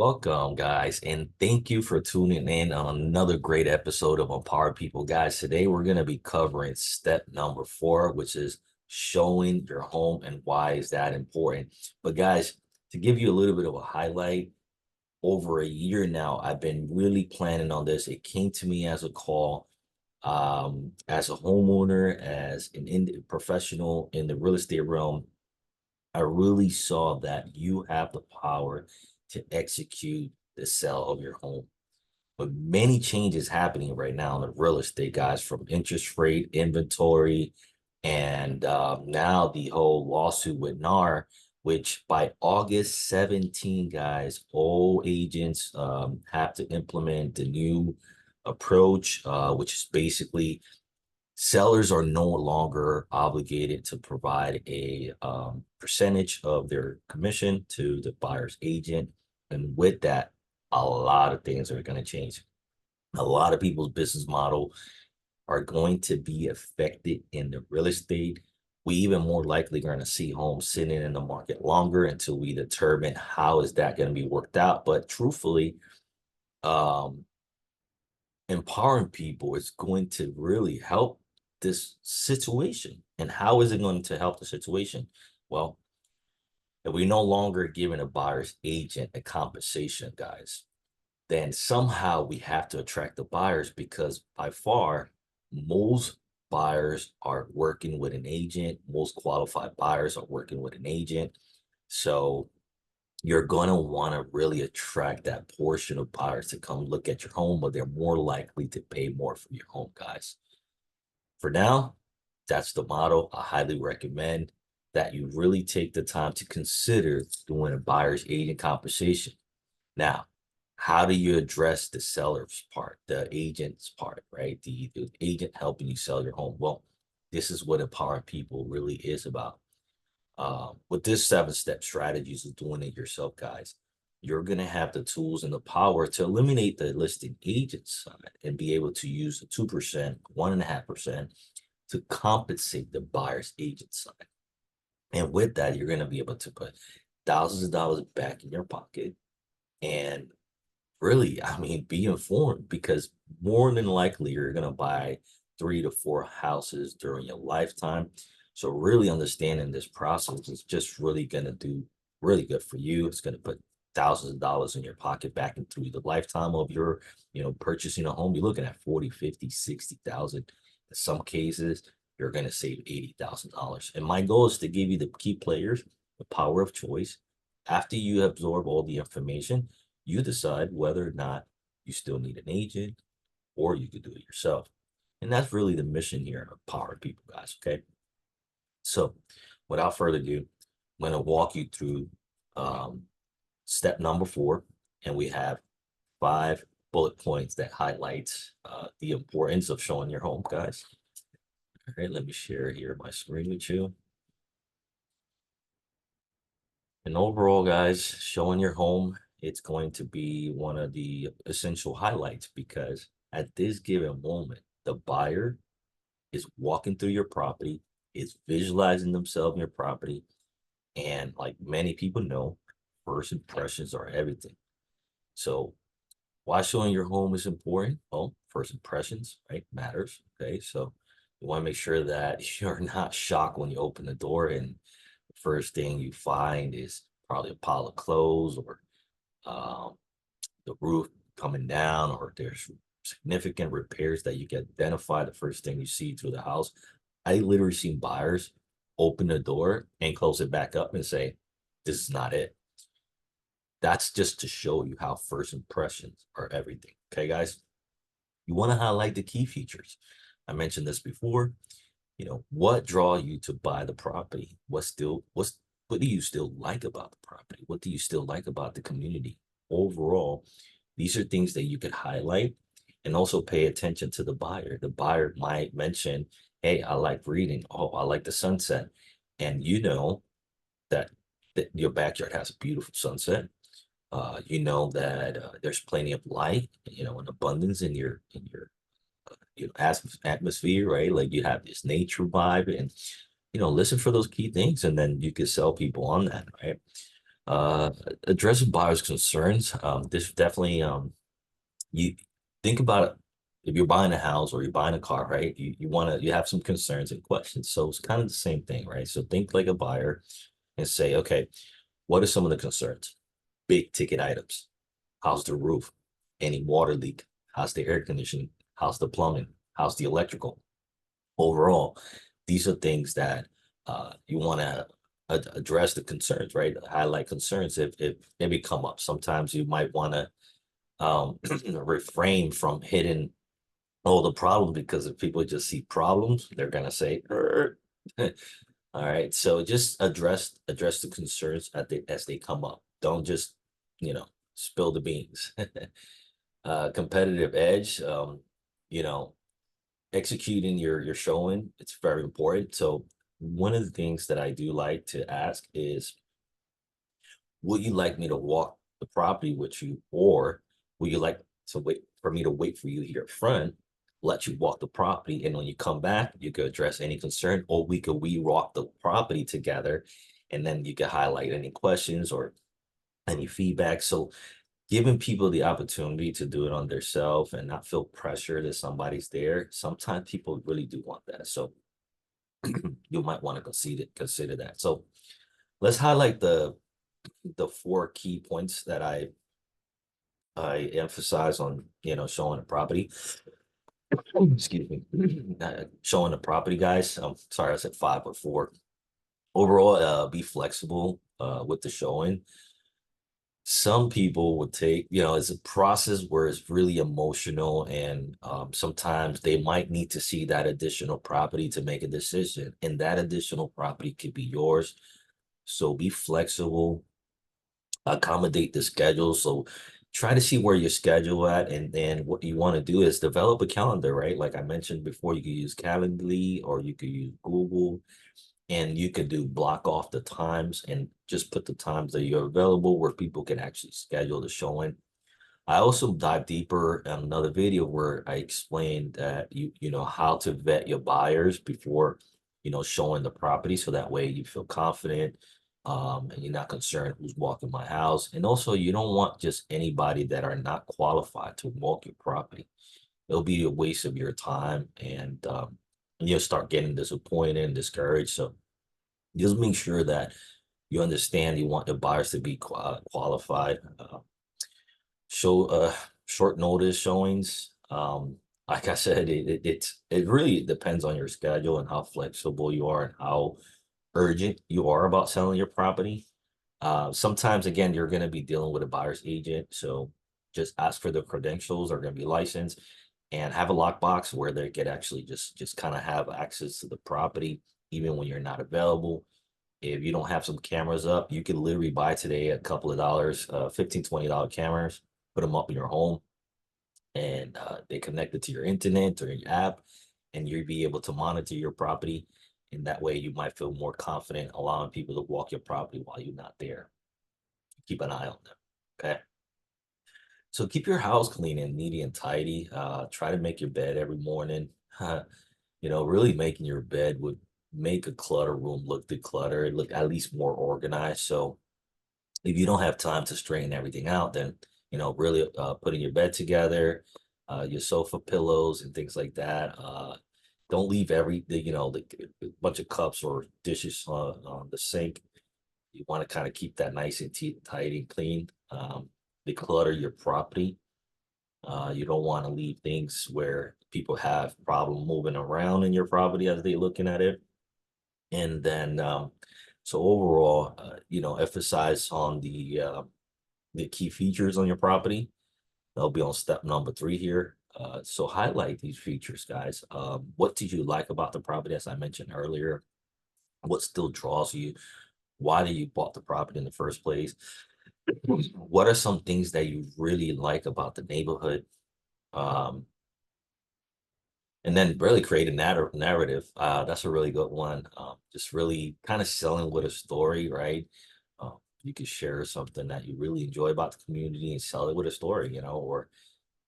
Welcome, guys, and thank you for tuning in on another great episode of Empower People. Guys, today we're going to be covering step number 4, which is showing your home and why is that important. But guys, to give you a little bit of a highlight, over a year now, I've been really planning on this. It came to me as a call, as a homeowner, as an professional in the real estate realm. I really saw that you have the power to execute the sale of your home. But many changes happening right now in the real estate, guys, from interest rate, inventory, and now the whole lawsuit with NAR, which by August 17, guys, all agents have to implement the new approach, which is basically sellers are no longer obligated to provide a percentage of their commission to the buyer's agent. And with that, a lot of things are going to change. A lot of people's business model are going to be affected in the real estate. We even more likely going to see homes sitting in the market longer until we determine how is that going to be worked out. But truthfully, um, empowering people is going to really help this situation. And how is it going to help the situation? Well, if we no longer giving a buyer's agent a compensation, guys, then somehow we have to attract the buyers because by far, most buyers are working with an agent. Most qualified buyers are working with an agent. So you're going to want to really attract that portion of buyers to come look at your home, but they're more likely to pay more for your home, guys. For now, that's the model. I highly recommend that you really take the time to consider doing a buyer's agent compensation. Now, how do you address the seller's part, the agent's part, right? The agent helping you sell your home. Well, this is what empowering people really is about. With this 7-step strategies of doing it yourself, guys, you're going to have the tools and the power to eliminate the listing agent side and be able to use the 2%, 1.5% to compensate the buyer's agent side. And with that, you're going to be able to put thousands of dollars back in your pocket and really, I mean, be informed because more than likely you're going to buy 3 to 4 houses during your lifetime. So really understanding this process is just really going to do really good for you. It's going to put thousands of dollars in your pocket back into the lifetime of your, purchasing a home. You're looking at 40, 50, 60,000. In some cases, you're going to save $80,000. And my goal is to give you the key players, the power of choice. After you absorb all the information, you decide whether or not you still need an agent or you could do it yourself. And that's really the mission here of Power People, guys. Okay. So without further ado, I'm going to walk you through um, step number 4. And we have 5 bullet points that highlights the importance of showing your home, guys. All right, let me share here my screen with you. And overall, guys, showing your home, it's going to be one of the essential highlights because at this given moment, the buyer is walking through your property, is visualizing themselves in your property. And like many people know, first impressions are everything. So why showing your home is important? Well, first impressions, right, matters. Okay, so you want to make sure that you're not shocked when you open the door and the first thing you find is probably a pile of clothes or um, the roof coming down, or there's significant repairs that you can identify the first thing you see through the house. I literally seen buyers open the door and close it back up and say, "This is not it." That's just to show you how first impressions are everything. Okay, guys? You want to highlight the key features. I mentioned this before. What draw you to buy the property? What do you still like about the property? What do you still like about the community? Overall, these are things that you could highlight and also pay attention to the buyer. The buyer might mention, hey, I like reading. Oh, I like the sunset. And you know that your backyard has a beautiful sunset. You know that there's plenty of light, and abundance in your atmosphere, right? Like you have this nature vibe, and listen for those key things, and then you can sell people on that, right? Uh, Addressing buyers' concerns. This definitely you think about it. If you're buying a house or you're buying a car, right? You have some concerns and questions. So it's kind of the same thing, right? So think like a buyer and say, okay, what are some of the concerns? Big ticket items. How's the roof? Any water leak? How's the air conditioning? How's the plumbing? How's the electrical? Overall, these are things that you want to address the concerns, right? Highlight concerns if they come up. Sometimes you might want to refrain from hitting all the problems because if people just see problems, they're gonna say, "Er." All right. So just address the concerns as they come up. Don't just, you know, spill the beans. Competitive edge, you know, executing your showing, it's very important. So one of the things that I do like to ask is, would you like me to walk the property with you, or would you like to wait for me to wait for you here up front, let you walk the property, and when you come back, you could address any concern, or we walk the property together, and then you can highlight any questions or any feedback. So giving people the opportunity to do it on themselves and not feel pressure that somebody's there. Sometimes people really do want that. So you might want to consider that. So let's highlight the four key points that I emphasize on, showing a property. Excuse me. Showing the property, guys. I'm sorry, I said five but four. Overall, be flexible with the showing. Some people would take, it's a process where it's really emotional, and sometimes they might need to see that additional property to make a decision, and that additional property could be yours. So be flexible, accommodate the schedule. So try to see where your schedule at, and then what you want to do is develop a calendar, right? Like I mentioned before, you could use Calendly or you could use Google, and you could do block off the times and just put the times that you're available where people can actually schedule the showing. I also dive deeper in another video where I explained that you know how to vet your buyers before showing the property, so that way you feel confident, and you're not concerned who's walking my house. And also, you don't want just anybody that are not qualified to walk your property. It'll be a waste of your time, and you'll start getting disappointed and discouraged. So just make sure that you understand you want the buyers to be qualified. Show short notice showings. Like I said, it really depends on your schedule and how flexible you are and how urgent you are about selling your property. Sometimes again, you're going to be dealing with a buyer's agent, so just ask for the credentials. They're going to be licensed, and have a lockbox where they could actually just kind of have access to the property even when you're not available. If you don't have some cameras up, you can literally buy today a couple of dollars, 15, $20 cameras, put them up in your home, and they connect it to your internet or your app, and you'll be able to monitor your property. And that way you might feel more confident allowing people to walk your property while you're not there. Keep an eye on them. Okay. So keep your house clean and neat and tidy. Try to make your bed every morning. Really making your bed would make a clutter room look decluttered, look at least more organized. So if you don't have time to straighten everything out, then really putting your bed together, your sofa pillows and things like that. Don't leave a bunch of cups or dishes on the sink. You want to kind of keep that nice and tight and clean. Declutter your property. You don't want to leave things where people have problem moving around in your property as they looking at it. And then, so overall, emphasize on the key features on your property. That'll be on step number three here. So highlight these features, guys. What did you like about the property, as I mentioned earlier? What still draws you? Why did you bought the property in the first place? What are some things that you really like about the neighborhood? Um, and then really create a narrative. That's a really good one. Just really kind of selling with a story, right? You could share something that you really enjoy about the community and sell it with a story, or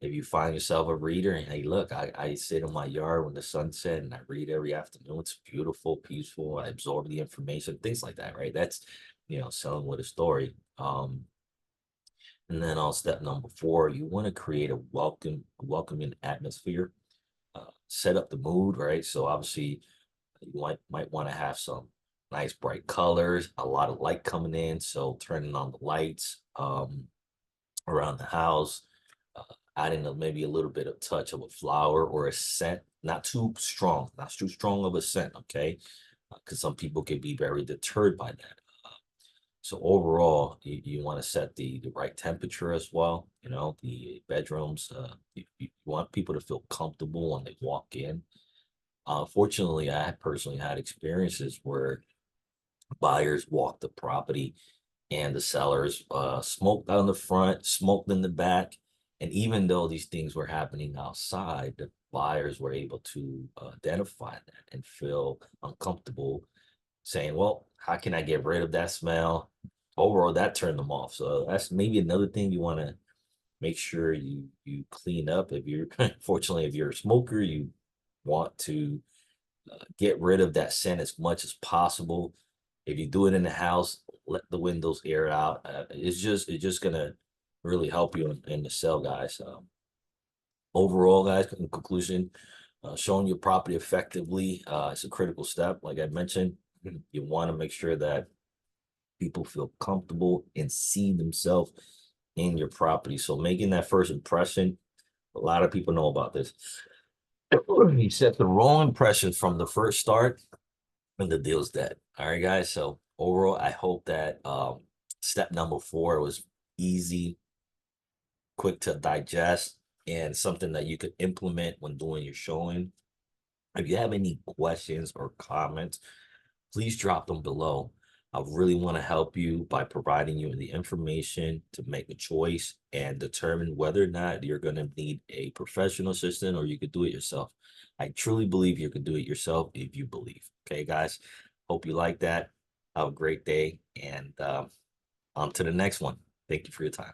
if you find yourself a reader and hey, look, I sit in my yard when the sun set and I read every afternoon. It's beautiful, peaceful. I absorb the information, things like that, right? That's selling with a story. And then on step number 4, you want to create a welcoming atmosphere. Set up the mood, right? So obviously you might want to have some nice bright colors, a lot of light coming in. So turning on the lights around the house, uh, adding maybe a little bit of touch of a flower or a scent, not too strong of a scent, okay? Because some people can be very deterred by that. So overall, you want to set the right temperature as well. You know, the bedrooms, you want people to feel comfortable when they walk in. Fortunately, I personally had experiences where buyers walked the property and the sellers smoked out in the front, smoked in the back. And even though these things were happening outside, the buyers were able to identify that and feel uncomfortable saying, well, how can I get rid of that smell? Overall, that turned them off. So that's maybe another thing you want to make sure you clean up. If you're fortunately, if you're a smoker, you want to get rid of that scent as much as possible. If you do it in the house, let the windows air out. It's just gonna really help you in the sell, guys. Overall, guys, in conclusion, showing your property effectively is a critical step. Like I mentioned, you want to make sure that people feel comfortable and see themselves in your property. So making that first impression, a lot of people know about this. You set the wrong impression from the first start, and the deal's dead. All right, guys. So overall, I hope that step number 4 was easy, quick to digest, and something that you could implement when doing your showing. If you have any questions or comments, please drop them below. I really want to help you by providing you the information to make a choice and determine whether or not you're going to need a professional assistant or you could do it yourself. I truly believe you can do it yourself if you believe. Okay, guys. Hope you like that. Have a great day and on to the next one. Thank you for your time.